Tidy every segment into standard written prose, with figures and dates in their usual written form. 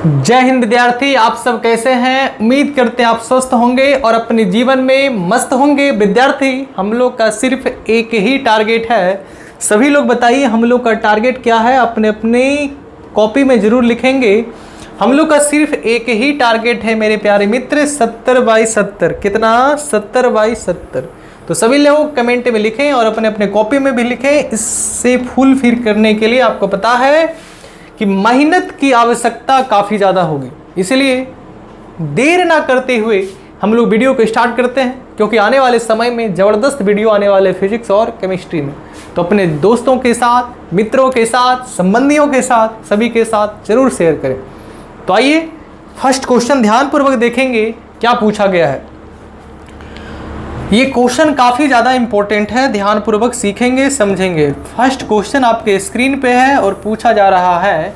जय हिंद विद्यार्थी, आप सब कैसे हैं। उम्मीद करते हैं आप स्वस्थ होंगे और अपने जीवन में मस्त होंगे। विद्यार्थी, हम लोग का सिर्फ एक ही टारगेट है। सभी लोग बताइए हम लोग का टारगेट क्या है, अपने अपनी कॉपी में ज़रूर लिखेंगे। हम लोग का सिर्फ एक ही टारगेट है मेरे प्यारे मित्र, 70/70। कितना? 70/70। तो सभी लोग कमेंट में लिखें और अपने अपने कॉपी में भी लिखें। इससे फुलफिल करने के लिए आपको पता है कि मेहनत की आवश्यकता काफ़ी ज़्यादा होगी, इसलिए देर ना करते हुए हम लोग वीडियो को स्टार्ट करते हैं, क्योंकि आने वाले समय में ज़बरदस्त वीडियो आने वाले फिजिक्स और केमिस्ट्री में। तो अपने दोस्तों के साथ, मित्रों के साथ, संबंधियों के साथ, सभी के साथ ज़रूर शेयर करें। तो आइए फर्स्ट क्वेश्चन ध्यानपूर्वक देखेंगे क्या पूछा गया है। ये क्वेश्चन काफ़ी ज़्यादा इंपॉर्टेंट है, ध्यानपूर्वक सीखेंगे, समझेंगे। फर्स्ट क्वेश्चन आपके स्क्रीन पे है और पूछा जा रहा है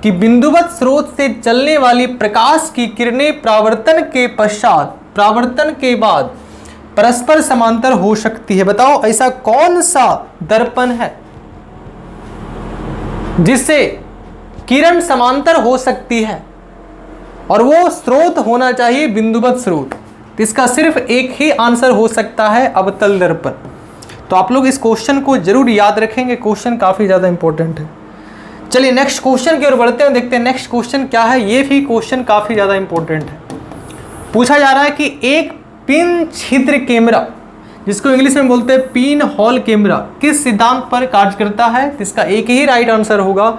कि बिंदुवत स्रोत से चलने वाली प्रकाश की किरणें परावर्तन के पश्चात, परावर्तन के बाद परस्पर समांतर हो सकती है। बताओ ऐसा कौन सा दर्पण है जिससे किरण समांतर हो सकती है, और वो स्रोत होना चाहिए बिंदुवत स्रोत। इसका सिर्फ एक ही आंसर हो सकता है, अवतल दर्पण। तो आप लोग इस क्वेश्चन को जरूर याद रखेंगे, क्वेश्चन काफ़ी ज़्यादा इंपॉर्टेंट है। चलिए नेक्स्ट क्वेश्चन की ओर बढ़ते हैं, देखते हैं नेक्स्ट क्वेश्चन क्या है। ये भी क्वेश्चन काफ़ी ज़्यादा इंपॉर्टेंट है। पूछा जा रहा है कि एक पिन छिद्र कैमरा, जिसको इंग्लिश में बोलते हैं पिन होल कैमरा, किस सिद्धांत पर कार्य करता है। इसका एक ही राइट आंसर होगा,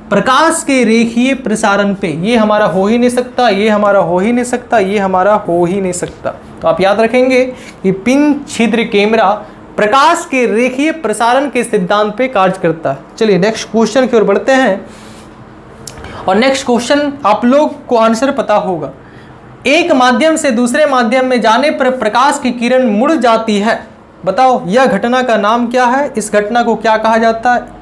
प्रकाश के रेखीय प्रसारण पे। ये हमारा हो ही नहीं सकता, ये हमारा हो ही नहीं सकता, ये हमारा हो ही नहीं सकता। तो आप याद रखेंगे कि पिन छिद्र कैमरा प्रकाश के रेखीय प्रसारण के सिद्धांत पे कार्य करता है। चलिए नेक्स्ट क्वेश्चन की ओर बढ़ते हैं, और नेक्स्ट क्वेश्चन आप लोग को आंसर पता होगा। एक माध्यम से दूसरे माध्यम में जाने पर प्रकाश की किरण मुड़ जाती है। बताओ यह घटना का नाम क्या है, इस घटना को क्या कहा जाता है,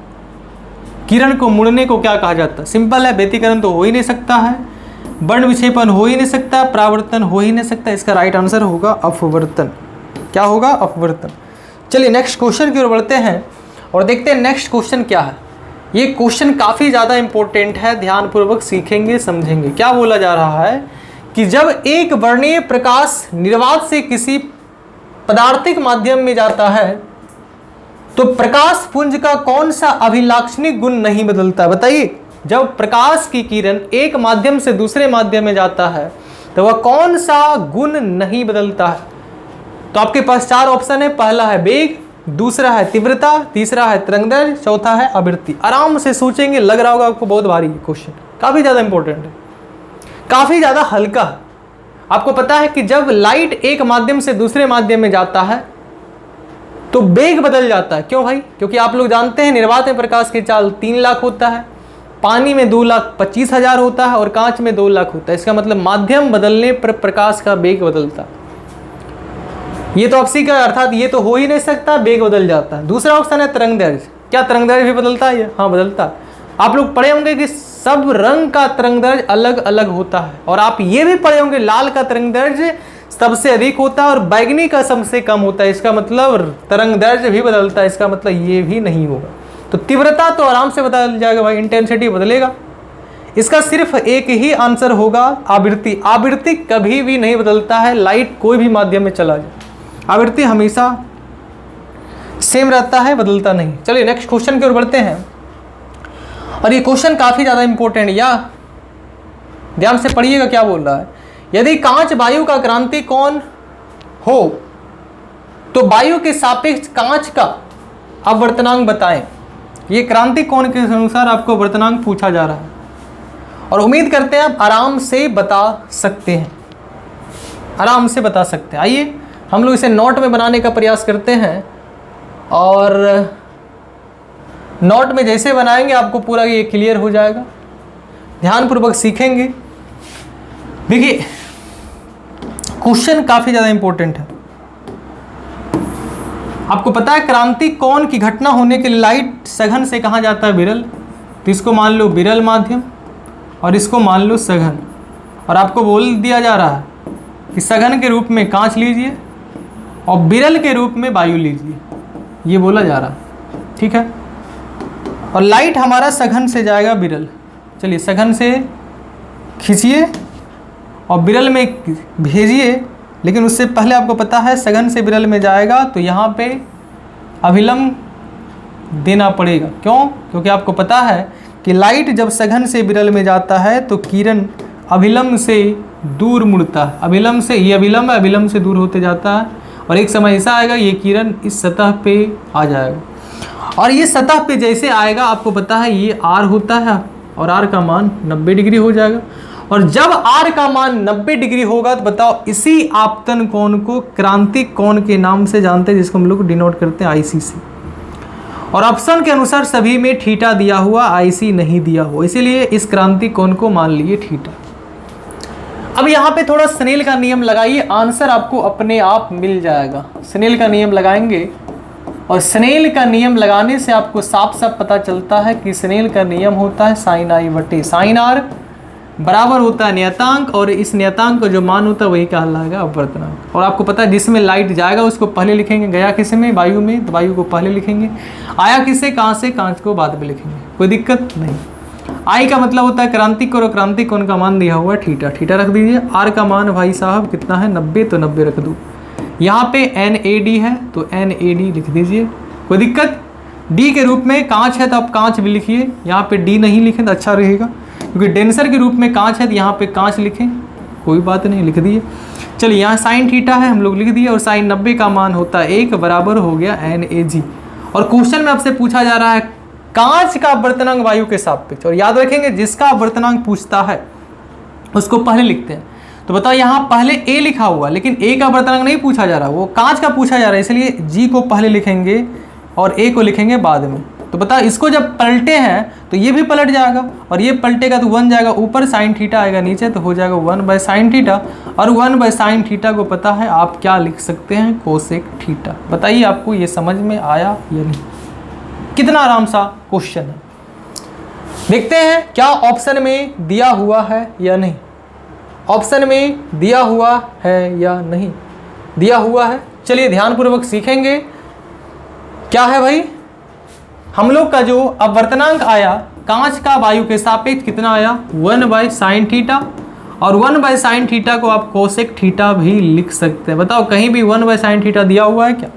किरण को मुड़ने को क्या कहा जाता है। सिंपल है, व्यतिकरण तो हो ही नहीं सकता है, वर्ण विक्षेपण हो ही नहीं सकता, परावर्तन हो ही नहीं सकता। इसका राइट आंसर होगा अपवर्तन। क्या होगा? अपवर्तन। चलिए नेक्स्ट क्वेश्चन की ओर बढ़ते हैं और देखते हैं नेक्स्ट क्वेश्चन क्या है। ये क्वेश्चन काफ़ी ज़्यादा इंपॉर्टेंट है, ध्यानपूर्वक सीखेंगे, समझेंगे। क्या बोला जा रहा है कि जब एक वर्णीय प्रकाश निर्वात से किसी पदार्थिक माध्यम में जाता है तो प्रकाश पुंज का कौन सा अभिलाक्षणिक गुण नहीं बदलता। बताइए, जब प्रकाश की किरण एक माध्यम से दूसरे माध्यम में जाता है तो वह कौन सा गुण नहीं बदलता है। तो आपके पास चार ऑप्शन है। पहला है वेग, दूसरा है तीव्रता, तीसरा है तरंगदैर्घ्य, चौथा है आवृत्ति। आराम से सोचेंगे, लग रहा होगा आपको बहुत भारी क्वेश्चन, काफ़ी ज़्यादा इंपॉर्टेंट है, काफ़ी ज़्यादा हल्का है। आपको पता है कि जब लाइट एक माध्यम से दूसरे माध्यम में जाता है तो वेग बदल जाता है। क्यों भाई? क्योंकि आप लोग जानते हैं निर्वात में प्रकाश की चाल 3 लाख होता है, पानी में 2,25,000 होता है और कांच में 2 लाख होता है। इसका मतलब माध्यम बदलने पर प्रकाश का वेग बदलता है। ये तो आपसी का, अर्थात ये तो हो ही नहीं सकता, वेग बदल जाता है। दूसरा ऑप्शन है तरंगदैर्घ्य। क्या तरंगदैर्घ्य भी बदलता है? हाँ बदलता है। आप लोग पढ़े होंगे कि सब रंग का तरंगदैर्घ्य अलग अलग होता है, और आप ये भी पढ़े होंगे लाल का तरंगदैर्घ्य सबसे अधिक होता है और बैगनी का सबसे कम होता है। इसका मतलब तरंगदैर्घ्य भी बदलता है, इसका मतलब ये भी नहीं होगा। तो तीव्रता तो आराम से बदल जाएगा भाई, इंटेंसिटी बदलेगा। इसका सिर्फ एक ही आंसर होगा, आवृत्ति। आवृत्ति कभी भी नहीं बदलता है, लाइट कोई भी माध्यम में चला जाए, आवृत्ति हमेशा सेम रहता है, बदलता नहीं। चलिए नेक्स्ट क्वेश्चन की ओर बढ़ते हैं, और ये क्वेश्चन काफ़ी ज़्यादा इंपॉर्टेंट, या ध्यान से पढ़िएगा क्या बोल रहा है। यदि कांच वायु का क्रांति कोण हो तो वायु के सापेक्ष कांच का अपवर्तनांक बताएं। ये क्रांति कोण के अनुसार आपको वर्तनांक पूछा जा रहा है, और उम्मीद करते हैं आप आराम से बता सकते हैं, आराम से बता सकते हैं। आइए हम लोग इसे नोट में बनाने का प्रयास करते हैं, और नोट में जैसे बनाएंगे आपको पूरा ये क्लियर हो जाएगा। ध्यानपूर्वक सीखेंगे। देखिए क्वेश्चन काफ़ी ज़्यादा इंपॉर्टेंट है। आपको पता है क्रांति कोण की घटना होने के लिए लाइट सघन से कहाँ जाता है? विरल। तो इसको मान लो विरल माध्यम और इसको मान लो सघन, और आपको बोल दिया जा रहा है कि सघन के रूप में कांच लीजिए और विरल के रूप में वायु लीजिए, ये बोला जा रहा है, ठीक है। और लाइट हमारा सघन से जाएगा विरल। चलिए सघन से खींचिए और विरल में भेजिए, लेकिन उससे पहले आपको पता है सघन से विरल में जाएगा तो यहाँ पे अभिलंब देना पड़ेगा। क्यों? क्योंकि आपको पता है कि लाइट जब सघन से विरल में जाता है तो किरण अभिलंब से दूर मुड़ता है, अभिलंब से, ये अभिलंब है, अभिलंब से दूर होते जाता है और एक समय ऐसा आएगा ये किरण इस सतह पे आ जाएगा और ये सतह पे जैसे आएगा आपको पता है ये R होता है और R का मान 90 डिग्री हो जाएगा और जब R का मान 90 डिग्री होगा तो बताओ इसी आपतन कोण को क्रांतिक कोण के नाम से जानते हैं, जिसको हम लोग डिनोट करते हैं IC और ऑप्शन के अनुसार सभी में थीटा दिया हुआ, IC नहीं दिया हुआ, इसीलिए इस क्रांतिक कोण को मान लिए थीटा। अब यहाँ पे थोड़ा स्नेल का नियम लगाइए, आंसर आपको अपने आप मिल जाएगा। स्नेल का नियम लगाएंगे और स्नेल का नियम लगाने से आपको साफ साफ पता चलता है कि स्नेल का नियम होता है साइन I बटे साइन R बराबर होता है नियतांक और इस नियतांक का जो मान होता है वही कहलाएगा अपवर्तनांक। और आपको पता है जिसमें लाइट जाएगा उसको पहले लिखेंगे, गया किस में, वायु में, तो वायु को पहले लिखेंगे, आया किससे, कहाँ से, कांच को बाद में लिखेंगे, कोई दिक्कत नहीं। I का मतलब होता है क्रांतिक कोण और क्रांतिक कोण का मान दिया हुआ है थीटा, थीटा रख दीजिए। R का मान भाई साहब कितना है 90, तो 90 रख दो। यहाँ पे NAD है तो NAD लिख दीजिए, कोई दिक्कत। D के रूप में कांच है तो आप कांच भी लिखिए, यहाँ पे D नहीं लिखें तो अच्छा रहेगा क्योंकि डेंसर के रूप में कांच है तो यहाँ पे कांच लिखें, कोई बात नहीं, लिख दिए। चलिए यहाँ साइन थीटा है हम लोग लिख दिए और साइन 90 का मान होता है 1 बराबर हो गया NAG। और क्वेश्चन में आपसे पूछा जा रहा है कांच का अपवर्तनांक वायु के सापेक्ष, और याद रखेंगे जिसका अपवर्तनांक पूछता है उसको पहले लिखते हैं। तो बताओ यहाँ पहले A लिखा हुआ लेकिन A का अपवर्तनांक नहीं पूछा जा रहा, वो कांच का पूछा जा रहा है, इसलिए G को पहले लिखेंगे और A को लिखेंगे बाद में। तो बताओ इसको जब पलटे हैं तो ये भी पलट जाएगा और ये पलटेगा तो 1 जाएगा ऊपर, साइन थीटा आएगा नीचे तो हो जाएगा 1 बाय साइन थीटा और 1 बाय साइन थीटा को पता है आप क्या लिख सकते हैं, कोसेक थीटा। बताइए आपको ये समझ में आया या नहीं? कितना आराम सा क्वेश्चन है। देखते हैं क्या ऑप्शन में दिया हुआ है या नहीं, ऑप्शन में दिया हुआ है या नहीं दिया हुआ है। चलिए ध्यानपूर्वक सीखेंगे क्या है भाई। हम लोग का जो अपवर्तनांक आया कांच का वायु के सापेक्ष कितना आया 1 बाय साइन थीटा और 1 बाय साइन थीटा को आप कोसेक थीटा भी लिख सकते हैं। बताओ कहीं भी 1 बाय साइन थीटा दिया हुआ है क्या?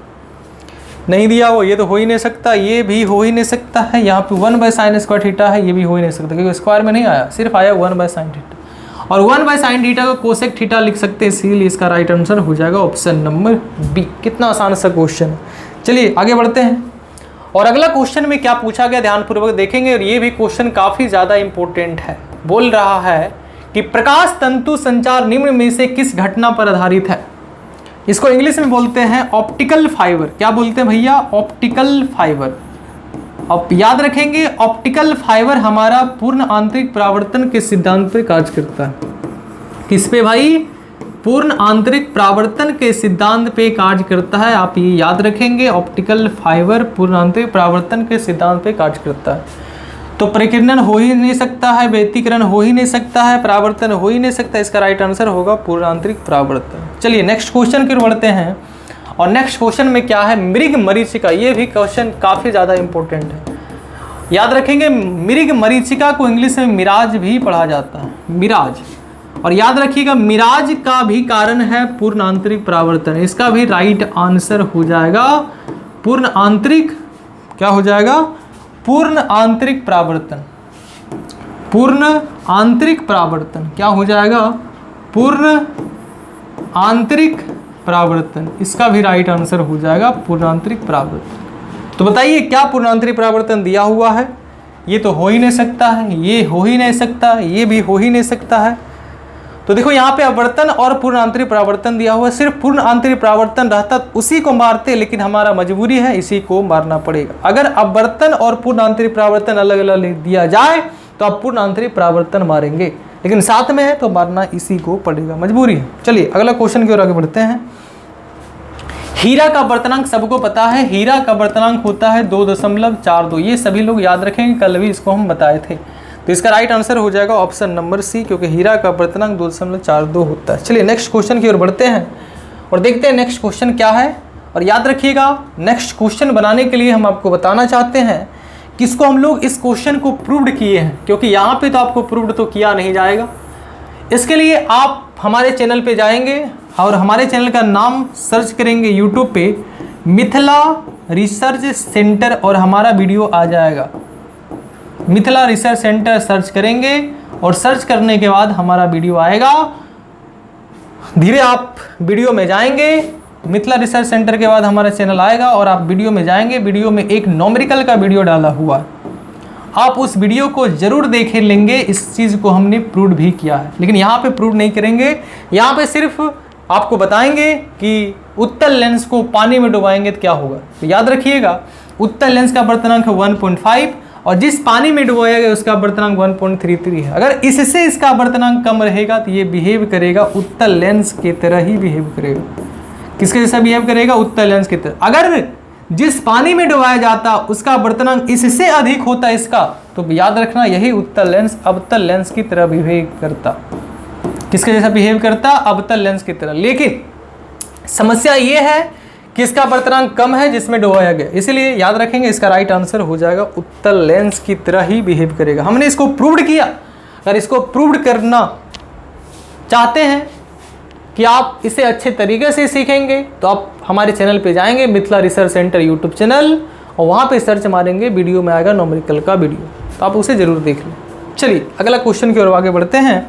नहीं दिया हुआ, ये तो हो ही नहीं सकता, ये भी हो ही नहीं सकता है। यहाँ पे 1 बाय साइन स्क्वायर थीटा है, ये भी हो ही नहीं सकता क्योंकि स्क्वायर में नहीं आया, सिर्फ आया 1 बाय साइन थीटा और 1 बाय साइन थीटा को कोसेक थीटा लिख सकते हैं, इसीलिए इसका राइट आंसर हो जाएगा ऑप्शन नंबर बी। कितना आसान सा क्वेश्चन है। चलिए आगे बढ़ते हैं और अगला क्वेश्चन में क्या पूछा गया ध्यानपूर्वक देखेंगे और ये भी क्वेश्चन काफ़ी ज़्यादा इंपॉर्टेंट है। बोल रहा है कि प्रकाश तंतु संचार निम्न में से किस घटना पर आधारित है। इसको इंग्लिश में बोलते हैं ऑप्टिकल फाइबर। क्या बोलते हैं भैया? Optical fibre. अब याद रखेंगे ऑप्टिकल फाइबर हमारा पूर्ण आंतरिक परावर्तन के सिद्धांत पे कार्य करता है। किस पे भाई? पूर्ण आंतरिक परावर्तन के सिद्धांत पे कार्य करता है। आप ये याद रखेंगे ऑप्टिकल फाइबर पूर्ण आंतरिक परावर्तन के सिद्धांत पे कार्य करता है। तो परिकिरणन हो ही नहीं सकता है, व्यतिकरण हो ही नहीं सकता है, परावर्तन हो ही नहीं सकता। इसका राइट आंसर होगा पूर्ण आंतरिक परावर्तन। चलिए नेक्स्ट क्वेश्चन की ओर बढ़ते हैं और नेक्स्ट क्वेश्चन में क्या है, मृग मरीचिका। ये भी क्वेश्चन काफ़ी ज़्यादा इंपॉर्टेंट है। याद रखेंगे मृग मरीचिका को इंग्लिश में मिराज भी पढ़ा जाता है, मिराज। और याद रखिएगा मिराज का भी कारण है पूर्ण आंतरिक परावर्तन। इसका भी राइट आंसर हो जाएगा पूर्ण आंतरिक, क्या हो जाएगा? पूर्ण आंतरिक परावर्तन। पूर्ण आंतरिक परावर्तन क्या हो जाएगा? पूर्ण आंतरिक परावर्तन। इसका भी राइट आंसर हो जाएगा पूर्ण आंतरिक परावर्तन। तो बताइए क्या पूर्ण आंतरिक परावर्तन दिया हुआ है? ये तो हो ही नहीं सकता है, ये हो ही नहीं सकता, ये भी हो ही नहीं सकता है। तो देखो यहाँ पे अपवर्तन और पूर्ण आंतरिक परावर्तन दिया हुआ है। सिर्फ पूर्ण आंतरिक परावर्तन रहता तो उसी को मारते, लेकिन हमारा मजबूरी है इसी को मारना पड़ेगा। अगर अपवर्तन और पूर्ण आंतरिक परावर्तन अलग अलग दिया जाए तो आप पूर्ण आंतरिक परावर्तन मारेंगे, लेकिन साथ में है तो मारना इसी को पड़ेगा, मजबूरी है। चलिए अगला क्वेश्चन की ओर आगे बढ़ते हैं। हीरा का अपवर्तनांक सबको पता है, हीरा का अपवर्तनांक होता है 2.42। ये सभी लोग याद रखेंगे, कल भी इसको हम बताए थे। तो इसका राइट आंसर हो जाएगा ऑप्शन नंबर सी, क्योंकि हीरा का अपवर्तनांक 2.42 होता है। चलिए नेक्स्ट क्वेश्चन की ओर बढ़ते हैं और देखते हैं नेक्स्ट क्वेश्चन क्या है। और याद रखिएगा नेक्स्ट क्वेश्चन बनाने के लिए हम आपको बताना चाहते हैं कि इसको हम लोग इस क्वेश्चन को प्रूव्ड किए हैं, क्योंकि यहाँ पे तो आपको प्रूव्ड तो किया नहीं जाएगा, इसके लिए आप हमारे चैनल पे जाएंगे और हमारे चैनल का नाम सर्च करेंगे यूट्यूब पे, मिथिला रिसर्च सेंटर, और हमारा वीडियो आ जाएगा। मिथिला रिसर्च सेंटर सर्च करेंगे और सर्च करने के बाद हमारा वीडियो आएगा। धीरे आप वीडियो में जाएंगे, मिथिला रिसर्च सेंटर के बाद हमारा चैनल आएगा और आप वीडियो में जाएंगे। वीडियो में एक न्यूमेरिकल का वीडियो डाला हुआ है, आप उस वीडियो को जरूर देख लेंगे। इस चीज़ को हमने प्रूव भी किया है, लेकिन यहाँ पे प्रूव नहीं करेंगे। यहाँ पे सिर्फ आपको बताएंगे कि उत्तल लेंस को पानी में डुबाएंगे तो क्या होगा। तो याद रखिएगा, उत्तल लेंस का आवर्तनांक 1.5 और जिस पानी में डुबाया गया उसका आवर्तनांक 1.33 है। अगर इससे इसका आवर्तनांक कम रहेगा तो ये बिहेव करेगा उत्तल लेंस की तरह ही बिहेव करेगा। किसके जैसा बिहेव करेगा? उत्तल लेंस की तरह। अगर जिस पानी में डुबाया जाता उसका आवर्तनांक इससे अधिक होता इसका, तो याद रखना यही उत्तल लेंस अवतल लेंस की तरह बिहेव करता। किसके जैसा बिहेव करता? अवतल लेंस की तरह। लेकिन समस्या ये है कि इसका आवर्तनांक कम है जिसमें डुबाया गया, इसलिए याद रखेंगे इसका राइट आंसर हो जाएगा उत्तल लेंस की तरह ही बिहेव करेगा। हमने इसको प्रूव्ड किया। अगर इसको प्रूव्ड करना चाहते हैं कि आप इसे अच्छे तरीके से सीखेंगे तो आप हमारे चैनल पे जाएंगे, Mithila research centre YouTube channel, और वहाँ पे सर्च मारेंगे, वीडियो में आएगा न्यूमेरिकल का वीडियो, तो आप उसे ज़रूर देख लें। चलिए अगला क्वेश्चन की ओर आगे बढ़ते हैं।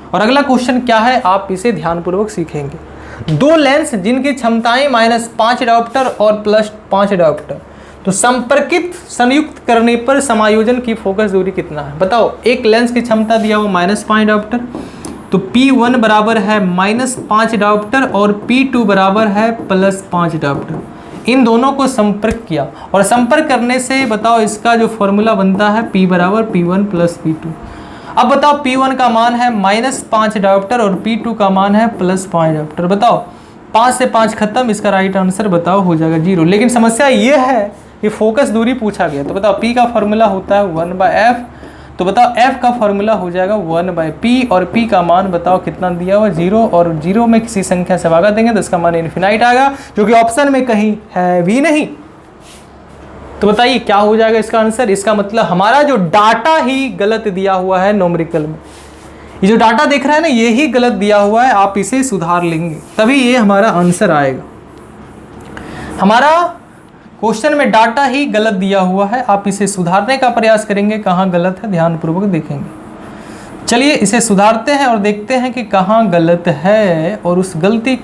और अगला क्वेश्चन क्या है, आप इसे ध्यानपूर्वक सीखेंगे। दो लेंस जिनकी क्षमताएं -5 डायोप्टर और +5 डायोप्टर, तो संपर्कित संयुक्त करने पर समायोजन की फोकस दूरी कितना है? बताओ, एक लेंस की क्षमता दिया हुआ -5 डायोप्टर, तो P1 बराबर है -5 डायोप्टर और P2 बराबर है +5 डायोप्टर। इन दोनों को संपर्क किया और संपर्क करने से बताओ इसका जो फॉर्मूला बनता है P बराबर P1 + P2। अब बताओ P1 का मान है -5 डायोप्टर और P2 का मान है +5 डायोप्टर। बताओ 5 से 5 खत्म, इसका राइट आंसर बताओ हो जाएगा 0। लेकिन समस्या ये है कि फोकस दूरी पूछा गया, तो बताओ P का फॉर्मूला होता है 1/f, तो बताओ F का फॉर्मूला हो जाएगा 1/p, और P का मान बताओ कितना दिया हुआ 0, और 0 में किसी संख्या से भागा देंगे तो इसका मान इन्फिनाइट आएगा, जो कि ऑप्शन में कहीं है भी नहीं। तो बताइए क्या हो जाएगा इसका आंसर? इसका मतलब हमारा जो डाटा ही गलत दिया हुआ है न्यूमेरिकल में, ये जो डाटा देख रहा है ना, ये ही गलत दिया हुआ है। आप इसे सुधार लेंगे तभी ये हमारा आंसर आएगा। हमारा क्वेश्चन में डाटा ही गलत दिया हुआ है, आप इसे सुधारने का प्रयास करेंगे। कहाँ गलत है ध्यानपूर्वक देखेंगे। चलिए इसे सुधारते हैं और देखते हैं कि कहाँ गलत है, और उस गलती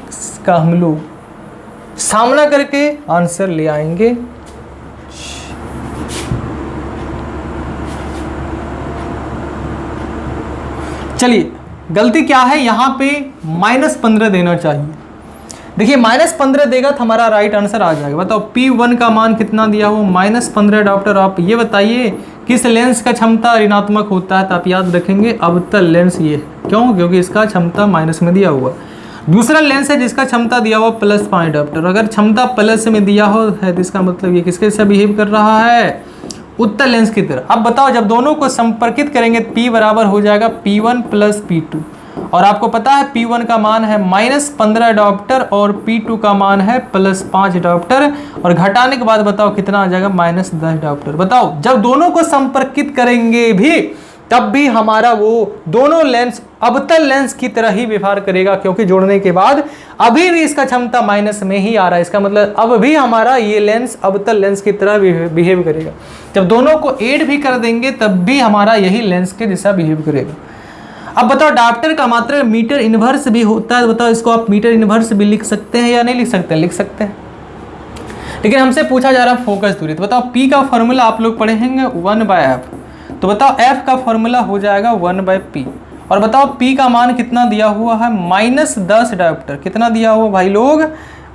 का हम लोग सामना करके आंसर ले आएंगे। चलिए गलती क्या है, यहाँ पे -15 देना चाहिए। देखिए -15 देगा तो हमारा राइट आंसर आ जाएगा। बताओ P1 का मान कितना दिया हो? -15 डायोप्टर। आप ये बताइए किस लेंस का क्षमता ऋणात्मक होता है? तो आप याद रखेंगे अवतल लेंस। ये क्यों? क्योंकि इसका क्षमता माइनस में दिया हुआ। दूसरा लेंस है जिसका क्षमता दिया हुआ +5 डायोप्टर। अगर क्षमता प्लस में दिया हो है तो इसका मतलब ये किसके साथ बिहेव कर रहा है? उत्तल लेंस की तरह। अब बताओ जब दोनों को संपर्कित करेंगे P बराबर हो जाएगा P1 + P2, और आपको पता है P1 का मान है -15 डायोप्टर और P2 का मान है +5 डायोप्टर, और घटाने के बाद बताओ कितना आ जाएगा? -10 डायोप्टर। बताओ जब दोनों को संपर्कित करेंगे भी तब भी हमारा वो दोनों लेंस अवतल लेंस की तरह ही व्यवहार करेगा, क्योंकि जोड़ने के बाद अभी भी इसका क्षमता माइनस में ही आ रहा है। इसका मतलब अब भी हमारा ये लेंस अवतल लेंस की तरह बिहेव करेगा। जब दोनों को ऐड भी कर देंगे तब भी हमारा यही लेंस के जैसा बिहेव करेगा। अब बताओ डायोप्टर का मात्रा मीटर इनवर्स भी होता है। बताओ इसको आप मीटर इनवर्स भी लिख सकते हैं या नहीं लिख सकते? लिख सकते हैं, लेकिन हमसे पूछा जा रहा है फोकस दूरी। तो बताओ P का फॉर्मूला आप लोग पढ़ेंगे 1/f, तो बताओ F का फॉर्मूला हो जाएगा 1/p, और बताओ P का मान कितना दिया हुआ है? -10 डायोप्टर। कितना दिया हुआ भाई लोग?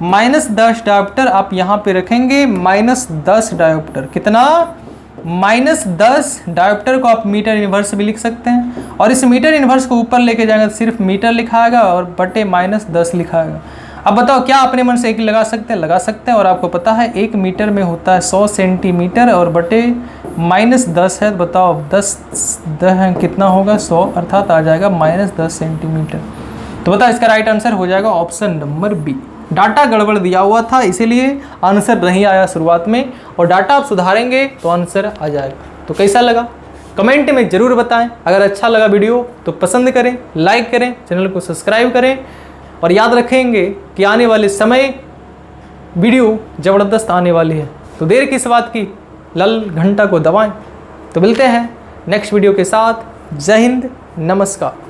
-10 डायोप्टर। आप यहाँ पे रखेंगे -10 डायोप्टर। कितना? -10 डायोप्टर को आप मीटर इनवर्स भी लिख सकते हैं, और इस मीटर इनवर्स को ऊपर लेके जाएंगे तो सिर्फ मीटर लिखाएगा और बटे -10 लिखाएगा। अब बताओ क्या अपने मन से एक लगा सकते हैं? लगा सकते हैं। और आपको पता है 1 मीटर में होता है 100 सेंटीमीटर, और बटे -10 है। बताओ 10 कितना होगा? 100, अर्थात आ जाएगा -10 सेंटीमीटर। तो बताओ इसका राइट आंसर हो जाएगा ऑप्शन नंबर बी। डाटा गड़बड़ दिया हुआ था इसीलिए आंसर नहीं आया शुरुआत में, और डाटा आप सुधारेंगे तो आंसर आ जाएगा। तो कैसा लगा? कमेंट में ज़रूर बताएं। अगर अच्छा लगा वीडियो तो पसंद करें, लाइक करें, चैनल को सब्सक्राइब करें और याद रखेंगे कि आने वाले समय वीडियो ज़बरदस्त आने वाली है, तो देर किस बात की, लाल घंटा को दबाएं। तो मिलते हैं नेक्स्ट वीडियो के साथ। जय हिंद, नमस्कार।